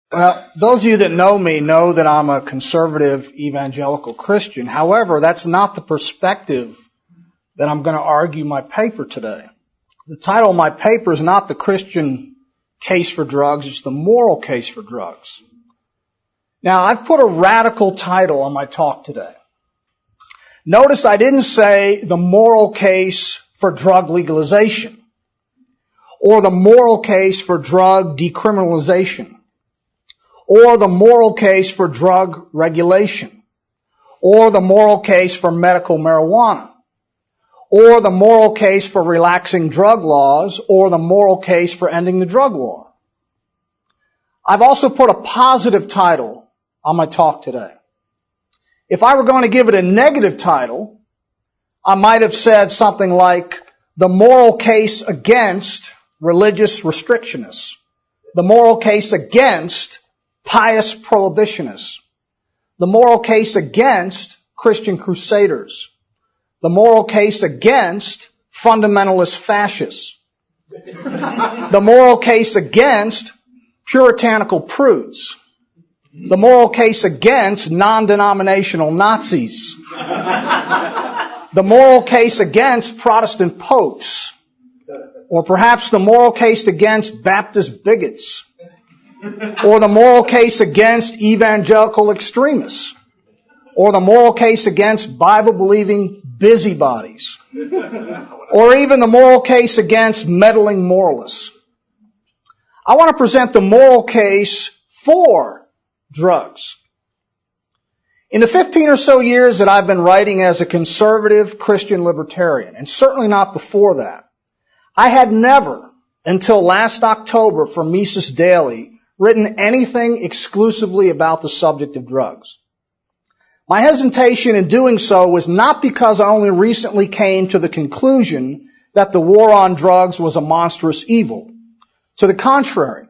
Well, those of you that know me know that I'm a conservative evangelical Christian. However, that's not the perspective that I'm going to argue my paper today. The title of my paper is not the Christian case for drugs, it's the moral case for drugs. Now, I've put a radical title on my talk today. Notice I didn't say the moral case for drug legalization or the moral case for drug decriminalization, or the moral case for drug regulation, or the moral case for medical marijuana, or the moral case for relaxing drug laws, or the moral case for ending the drug war. I've also put a positive title on my talk today. If I were going to give it a negative title, I might have said something like, the moral case against religious restrictionists, the moral case against pious prohibitionists, the moral case against Christian crusaders, the moral case against fundamentalist fascists, the moral case against puritanical prudes, the moral case against non-denominational Nazis, the moral case against Protestant popes, or perhaps the moral case against Baptist bigots, or the moral case against evangelical extremists, or the moral case against Bible-believing busybodies, or even the moral case against meddling moralists. I want to present the moral case for drugs. In the 15 or so years that I've been writing as a conservative Christian libertarian, and certainly not before that, I had never, until last October for Mises Daily, written anything exclusively about the subject of drugs. My hesitation in doing so was not because I only recently came to the conclusion that the war on drugs was a monstrous evil. To the contrary,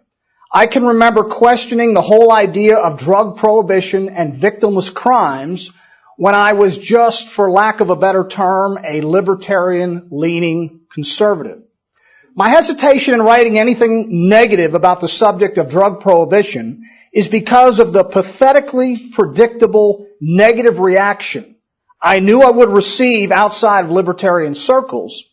I can remember questioning the whole idea of drug prohibition and victimless crimes when I was just, for lack of a better term, a libertarian-leaning conservative. My hesitation in writing anything negative about the subject of drug prohibition is because of the pathetically predictable negative reaction I knew I would receive outside of libertarian circles,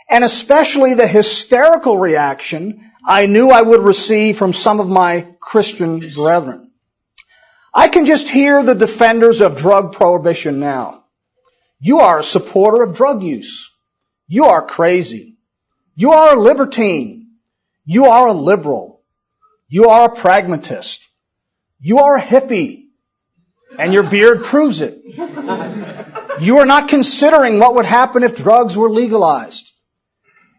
and especially the hysterical reaction I knew I would receive from some of my Christian brethren. I can just hear the defenders of drug prohibition now. You are a supporter of drug use. You are crazy. You are a libertine. You are a liberal. You are a pragmatist. You are a hippie. And your beard proves it. You are not considering what would happen if drugs were legalized.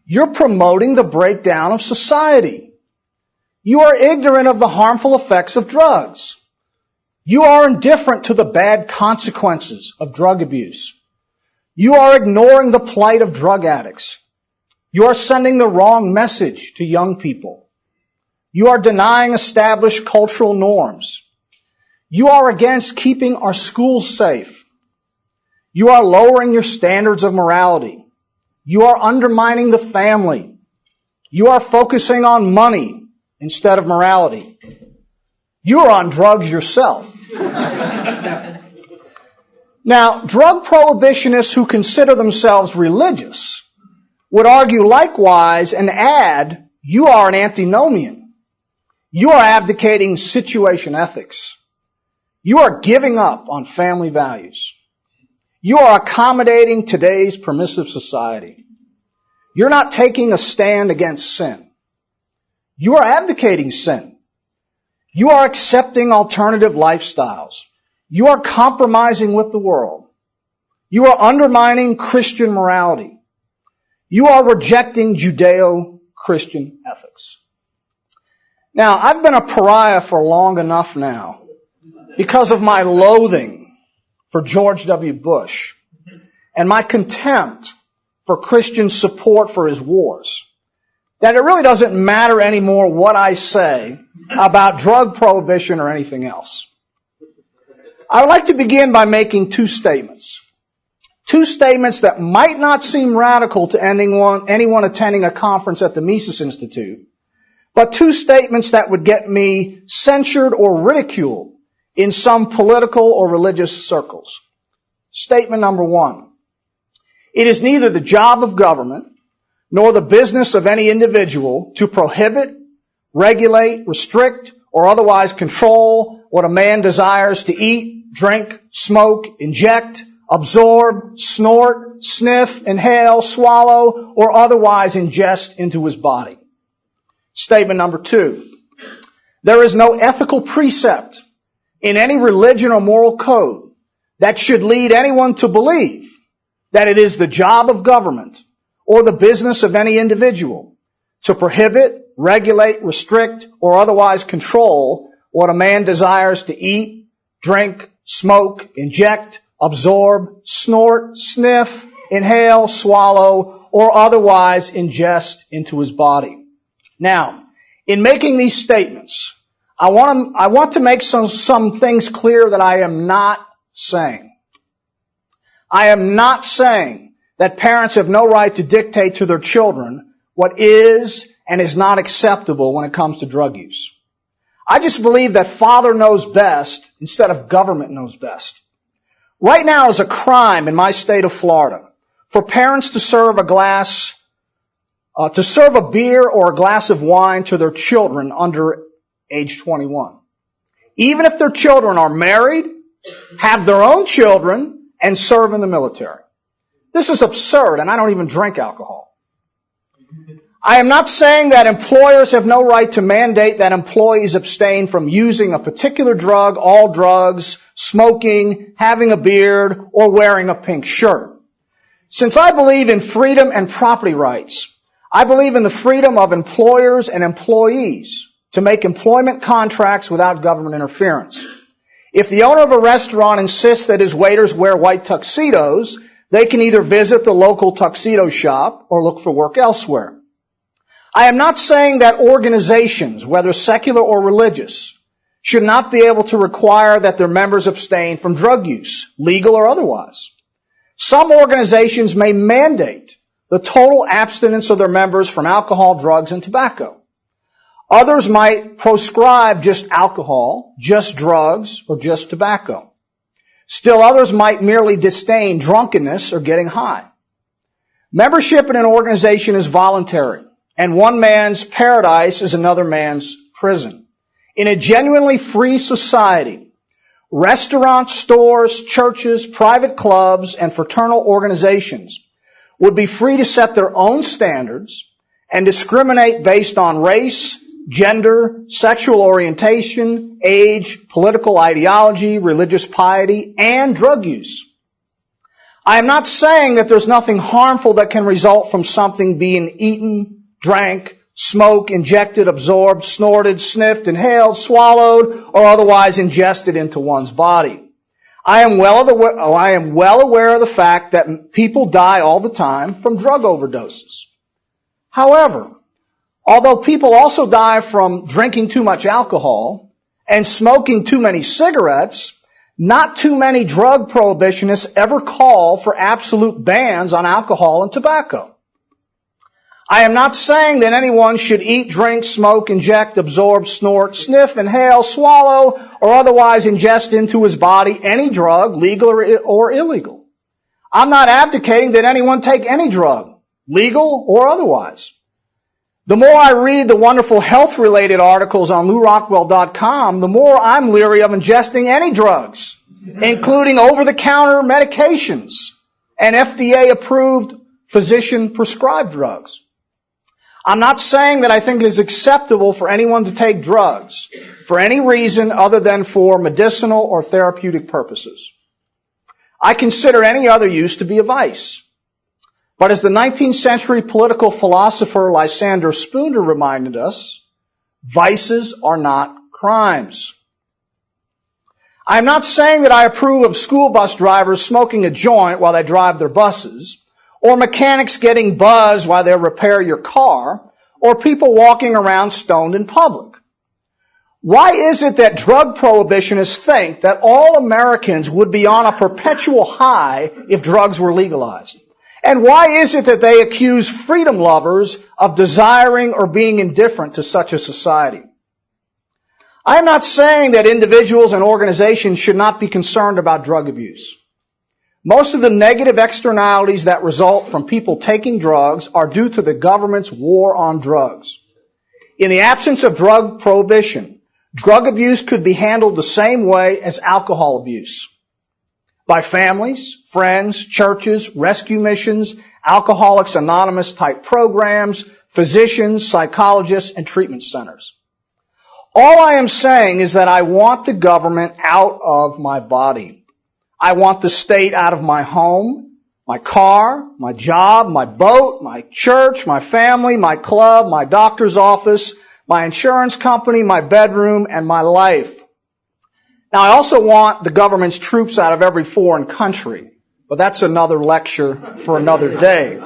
You're promoting the breakdown of society. You are ignorant of the harmful effects of drugs. You are indifferent to the bad consequences of drug abuse. You are ignoring the plight of drug addicts. You are sending the wrong message to young people. You are denying established cultural norms. You are against keeping our schools safe. You are lowering your standards of morality. You are undermining the family. You are focusing on money instead of morality. You are on drugs yourself. Now, drug prohibitionists who consider themselves religious would argue likewise and add, you are an antinomian. You are abdicating situation ethics. You are giving up on family values. You are accommodating today's permissive society. You're not taking a stand against sin. You are abdicating sin. You are accepting alternative lifestyles. You are compromising with the world. You are undermining Christian morality. You are rejecting Judeo-Christian ethics. Now, I've been a pariah for long enough now because of my loathing for George W. Bush and my contempt for Christian support for his wars, that it really doesn't matter anymore what I say about drug prohibition or anything else. I would like to begin by making two statements. Two statements that might not seem radical to anyone attending a conference at the Mises Institute, but two statements that would get me censured or ridiculed in some political or religious circles. Statement number one. It is neither the job of government nor the business of any individual to prohibit, regulate, restrict, or otherwise control what a man desires to eat, drink, smoke, inject, absorb, snort, sniff, inhale, swallow, or otherwise ingest into his body. Statement number two. There is no ethical precept in any religion or moral code that should lead anyone to believe that it is the job of government or the business of any individual to prohibit, regulate, restrict, or otherwise control what a man desires to eat, drink, smoke, inject, absorb, snort, sniff, inhale, swallow, or otherwise ingest into his body. Now, in making these statements, I want to make some things clear that I am not saying. I am not saying that parents have no right to dictate to their children what is and is not acceptable when it comes to drug use. I just believe that father knows best instead of government knows best. Right now is a crime in my state of Florida for parents to serve a beer or a glass of wine to their children under age 21. Even if their children are married, have their own children, and serve in the military. This is absurd, and I don't even drink alcohol. I am not saying that employers have no right to mandate that employees abstain from using a particular drug, all drugs, smoking, having a beard, or wearing a pink shirt. Since I believe in freedom and property rights, I believe in the freedom of employers and employees to make employment contracts without government interference. If the owner of a restaurant insists that his waiters wear white tuxedos, they can either visit the local tuxedo shop or look for work elsewhere. I am not saying that organizations, whether secular or religious, should not be able to require that their members abstain from drug use, legal or otherwise. Some organizations may mandate the total abstinence of their members from alcohol, drugs, and tobacco. Others might proscribe just alcohol, just drugs, or just tobacco. Still others might merely disdain drunkenness or getting high. Membership in an organization is voluntary, and one man's paradise is another man's prison. In a genuinely free society, restaurants, stores, churches, private clubs, and fraternal organizations would be free to set their own standards and discriminate based on race, gender, sexual orientation, age, political ideology, religious piety, and drug use. I am not saying that there's nothing harmful that can result from something being eaten, drank, smoked, injected, absorbed, snorted, sniffed, inhaled, swallowed, or otherwise ingested into one's body. I am well aware of the fact that people die all the time from drug overdoses. However, although people also die from drinking too much alcohol and smoking too many cigarettes, not too many drug prohibitionists ever call for absolute bans on alcohol and tobacco. I am not saying that anyone should eat, drink, smoke, inject, absorb, snort, sniff, inhale, swallow, or otherwise ingest into his body any drug, legal or illegal. I'm not advocating that anyone take any drug, legal or otherwise. The more I read the wonderful health-related articles on LouRockwell.com, the more I'm leery of ingesting any drugs, including over-the-counter medications and FDA-approved physician-prescribed drugs. I'm not saying that I think it is acceptable for anyone to take drugs for any reason other than for medicinal or therapeutic purposes. I consider any other use to be a vice. But as the 19th century political philosopher Lysander Spooner reminded us, vices are not crimes. I'm not saying that I approve of school bus drivers smoking a joint while they drive their buses, or mechanics getting buzzed while they repair your car, or people walking around stoned in public. Why is it that drug prohibitionists think that all Americans would be on a perpetual high if drugs were legalized? And why is it that they accuse freedom lovers of desiring or being indifferent to such a society? I am not saying that individuals and organizations should not be concerned about drug abuse. Most of the negative externalities that result from people taking drugs are due to the government's war on drugs. In the absence of drug prohibition, drug abuse could be handled the same way as alcohol abuse. By families, friends, churches, rescue missions, Alcoholics Anonymous type programs, physicians, psychologists, and treatment centers. All I am saying is that I want the government out of my body. I want the state out of my home, my car, my job, my boat, my church, my family, my club, my doctor's office, my insurance company, my bedroom, and my life. Now, I also want the government's troops out of every foreign country, but that's another lecture for another day.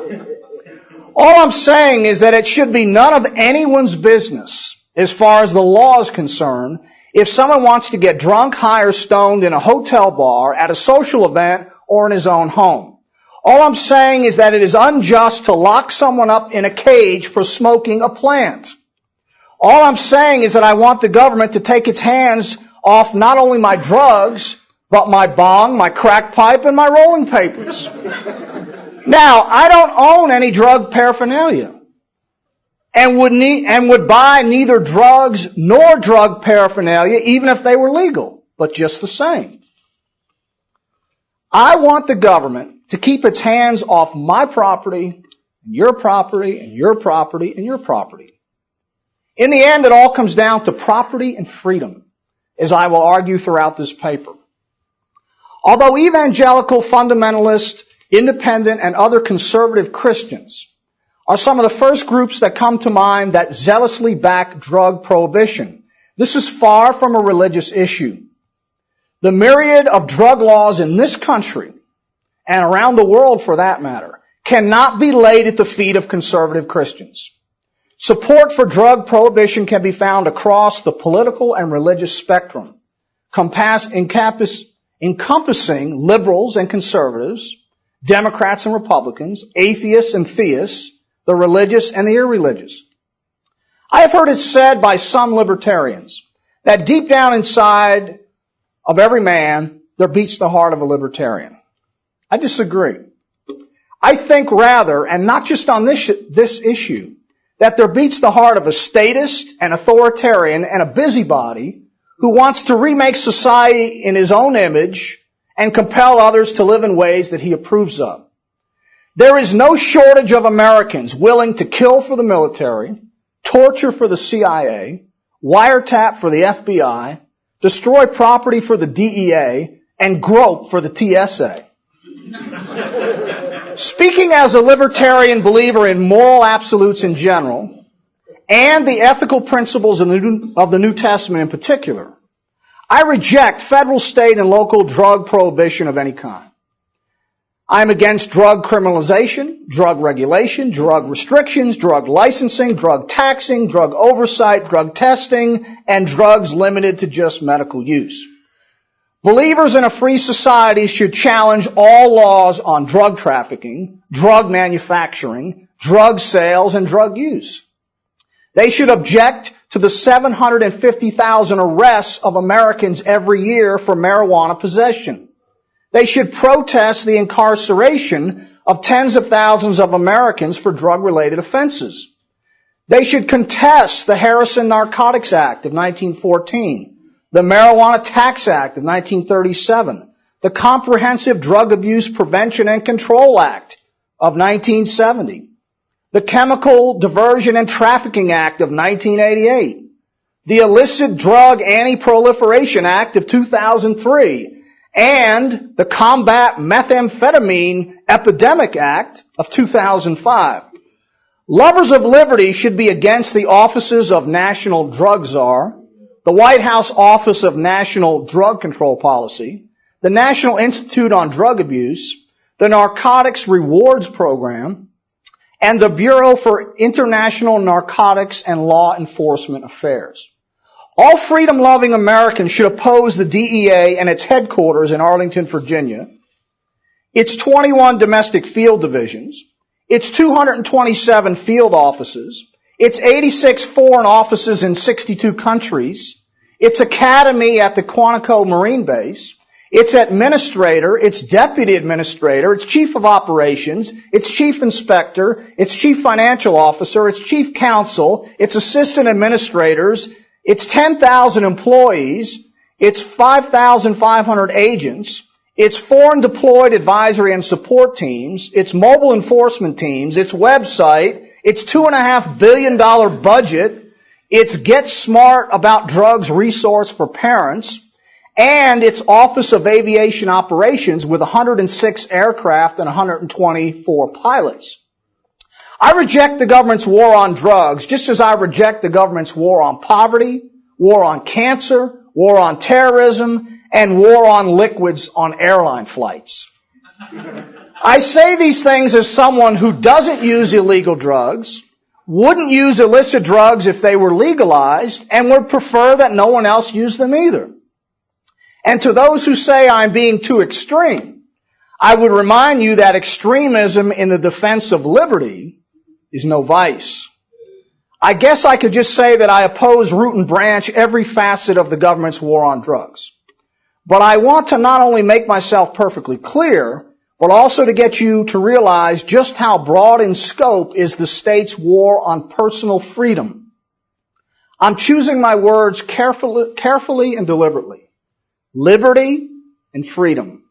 All I'm saying is that it should be none of anyone's business, as far as the law is concerned, if someone wants to get drunk, high, or stoned in a hotel bar, at a social event, or in his own home. All I'm saying is that it is unjust to lock someone up in a cage for smoking a plant. All I'm saying is that I want the government to take its hands off not only my drugs, but my bong, my crack pipe, and my rolling papers. Now, I don't own any drug paraphernalia, and would buy neither drugs nor drug paraphernalia, even if they were legal, but just the same. I want the government to keep its hands off my property, and your property, and your property, and your property. In the end, it all comes down to property and freedom, as I will argue throughout this paper. Although evangelical, fundamentalist, independent, and other conservative Christians are some of the first groups that come to mind that zealously back drug prohibition, this is far from a religious issue. The myriad of drug laws in this country, and around the world for that matter, cannot be laid at the feet of conservative Christians. Support for drug prohibition can be found across the political and religious spectrum, encompassing liberals and conservatives, Democrats and Republicans, atheists and theists, the religious and the irreligious. I have heard it said by some libertarians that deep down inside of every man there beats the heart of a libertarian. I disagree. I think rather, and not just on this issue, that there beats the heart of a statist, an authoritarian, and a busybody who wants to remake society in his own image and compel others to live in ways that he approves of. There is no shortage of Americans willing to kill for the military, torture for the CIA, wiretap for the FBI, destroy property for the DEA, and grope for the TSA. Speaking as a libertarian believer in moral absolutes in general, and the ethical principles of the New Testament in particular, I reject federal, state, and local drug prohibition of any kind. I am against drug criminalization, drug regulation, drug restrictions, drug licensing, drug taxing, drug oversight, drug testing, and drugs limited to just medical use. Believers in a free society should challenge all laws on drug trafficking, drug manufacturing, drug sales, and drug use. They should object to the 750,000 arrests of Americans every year for marijuana possession. They should protest the incarceration of tens of thousands of Americans for drug-related offenses. They should contest the Harrison Narcotics Act of 1914, the Marijuana Tax Act of 1937, the Comprehensive Drug Abuse Prevention and Control Act of 1970, the Chemical Diversion and Trafficking Act of 1988, the Illicit Drug Anti-Proliferation Act of 2003, and the Combat Methamphetamine Epidemic Act of 2005. Lovers of liberty should be against the offices of National Drug Czar, the White House Office of National Drug Control Policy, the National Institute on Drug Abuse, the Narcotics Rewards Program, and the Bureau for International Narcotics and Law Enforcement Affairs. All freedom-loving Americans should oppose the DEA and its headquarters in Arlington, Virginia, its 21 domestic field divisions, its 227 field offices, its 86 foreign offices in 62 countries, its academy at the Quantico Marine Base, its administrator, its deputy administrator, its chief of operations, its chief inspector, its chief financial officer, its chief counsel, its assistant administrators, its 10,000 employees, its 5,500 agents, its foreign deployed advisory and support teams, its mobile enforcement teams, its website, its $2.5 billion budget, its Get Smart About Drugs resource for parents, and its Office of Aviation Operations with 106 aircraft and 124 pilots. I reject the government's war on drugs just as I reject the government's war on poverty, war on cancer, war on terrorism, and war on liquids on airline flights. I say these things as someone who doesn't use illegal drugs, wouldn't use illicit drugs if they were legalized, and would prefer that no one else use them either. And to those who say I'm being too extreme, I would remind you that extremism in the defense of liberty is no vice. I guess I could just say that I oppose root and branch every facet of the government's war on drugs. But I want to not only make myself perfectly clear, but also to get you to realize just how broad in scope is the state's war on personal freedom. I'm choosing my words carefully and deliberately. Liberty and freedom.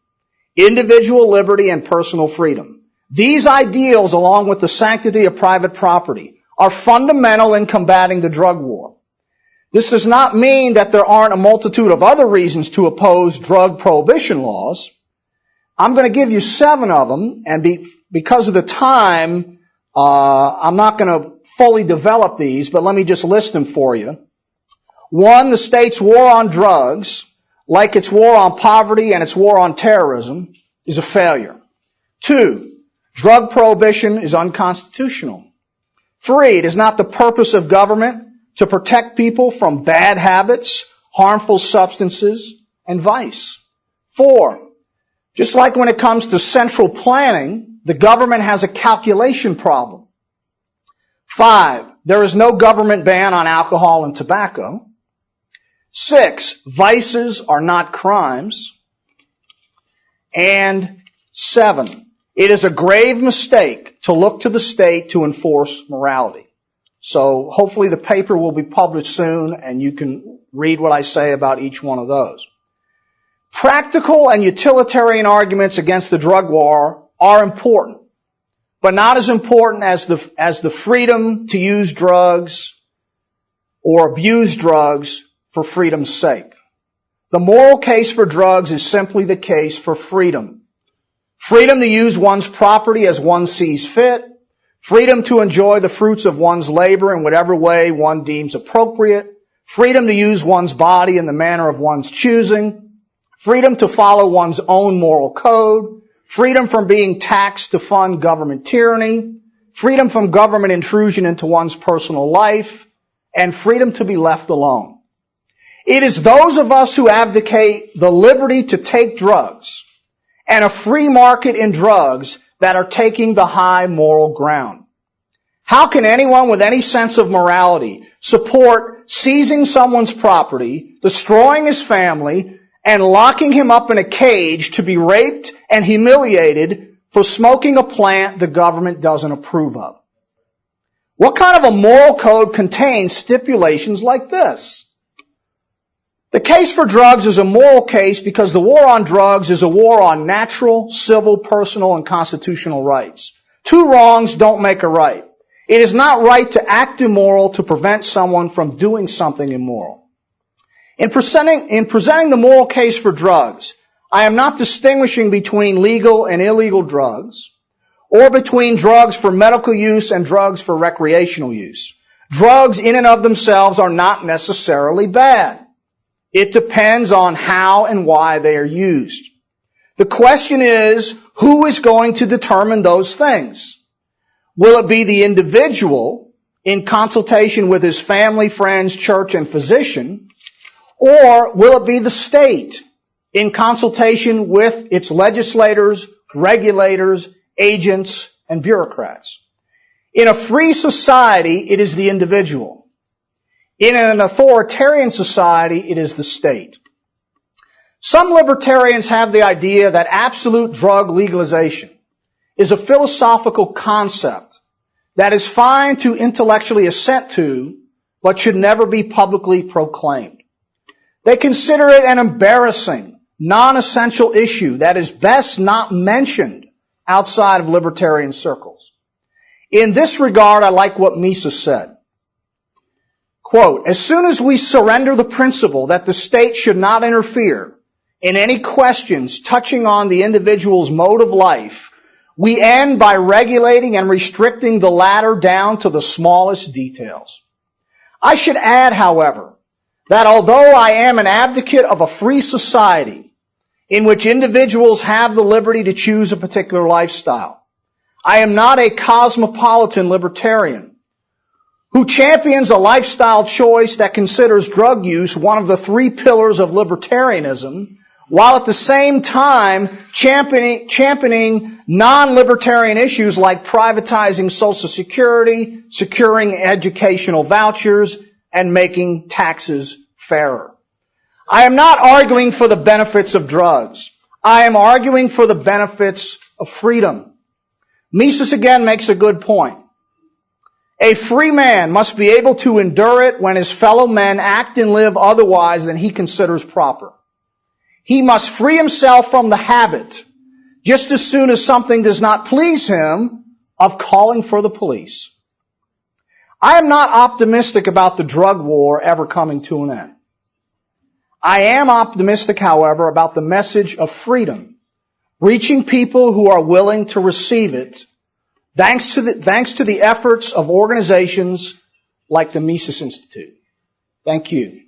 Individual liberty and personal freedom. These ideals, along with the sanctity of private property, are fundamental in combating the drug war. This does not mean that there aren't a multitude of other reasons to oppose drug prohibition laws. I'm going to give you 7 of them, and because of the time, I'm not going to fully develop these, but let me just list them for you. 1, the state's war on drugs, like its war on poverty and its war on terrorism, is a failure. 2, drug prohibition is unconstitutional. 3, it is not the purpose of government to protect people from bad habits, harmful substances, and vice. 4, just like when it comes to central planning, the government has a calculation problem. 5, there is no government ban on alcohol and tobacco. 6, vices are not crimes. And 7, it is a grave mistake to look to the state to enforce morality. So hopefully the paper will be published soon and you can read what I say about each one of those. Practical and utilitarian arguments against the drug war are important, but not as important as the freedom to use drugs or abuse drugs for freedom's sake. The moral case for drugs is simply the case for freedom. Freedom to use one's property as one sees fit. Freedom to enjoy the fruits of one's labor in whatever way one deems appropriate. Freedom to use one's body in the manner of one's choosing. Freedom to follow one's own moral code. Freedom from being taxed to fund government tyranny. Freedom from government intrusion into one's personal life. And freedom to be left alone. It is those of us who abdicate the liberty to take drugs and a free market in drugs that are taking the high moral ground. How can anyone with any sense of morality support seizing someone's property, destroying his family, and locking him up in a cage to be raped and humiliated for smoking a plant the government doesn't approve of? What kind of a moral code contains stipulations like this? The case for drugs is a moral case because the war on drugs is a war on natural, civil, personal, and constitutional rights. 2 wrongs don't make a right. It is not right to act immoral to prevent someone from doing something immoral. In presenting the moral case for drugs, I am not distinguishing between legal and illegal drugs, or between drugs for medical use and drugs for recreational use. Drugs in and of themselves are not necessarily bad. It depends on how and why they are used. The question is, who is going to determine those things? Will it be the individual in consultation with his family, friends, church, and physician? Or will it be the state in consultation with its legislators, regulators, agents, and bureaucrats. In a free society, it is the individual. In an authoritarian society, it is the state. Some libertarians have the idea that absolute drug legalization is a philosophical concept that is fine to intellectually assent to, but should never be publicly proclaimed. They consider it an embarrassing, non-essential issue that is best not mentioned outside of libertarian circles. In this regard, I like what Mises said. Quote, as soon as we surrender the principle that the state should not interfere in any questions touching on the individual's mode of life, we end by regulating and restricting the latter down to the smallest details. I should add, however, that although I am an advocate of a free society in which individuals have the liberty to choose a particular lifestyle, I am not a cosmopolitan libertarian who champions a lifestyle choice that considers drug use one of the three pillars of libertarianism, while at the same time championing non-libertarian issues like privatizing Social Security, securing educational vouchers, and making taxes fairer. I am not arguing for the benefits of drugs. I am arguing for the benefits of freedom. Mises again makes a good point. A free man must be able to endure it when his fellow men act and live otherwise than he considers proper. He must free himself from the habit, just as soon as something does not please him, of calling for the police. I am not optimistic about the drug war ever coming to an end. I am optimistic, however, about the message of freedom reaching people who are willing to receive it, thanks to the efforts of organizations like the Mises Institute. Thank you.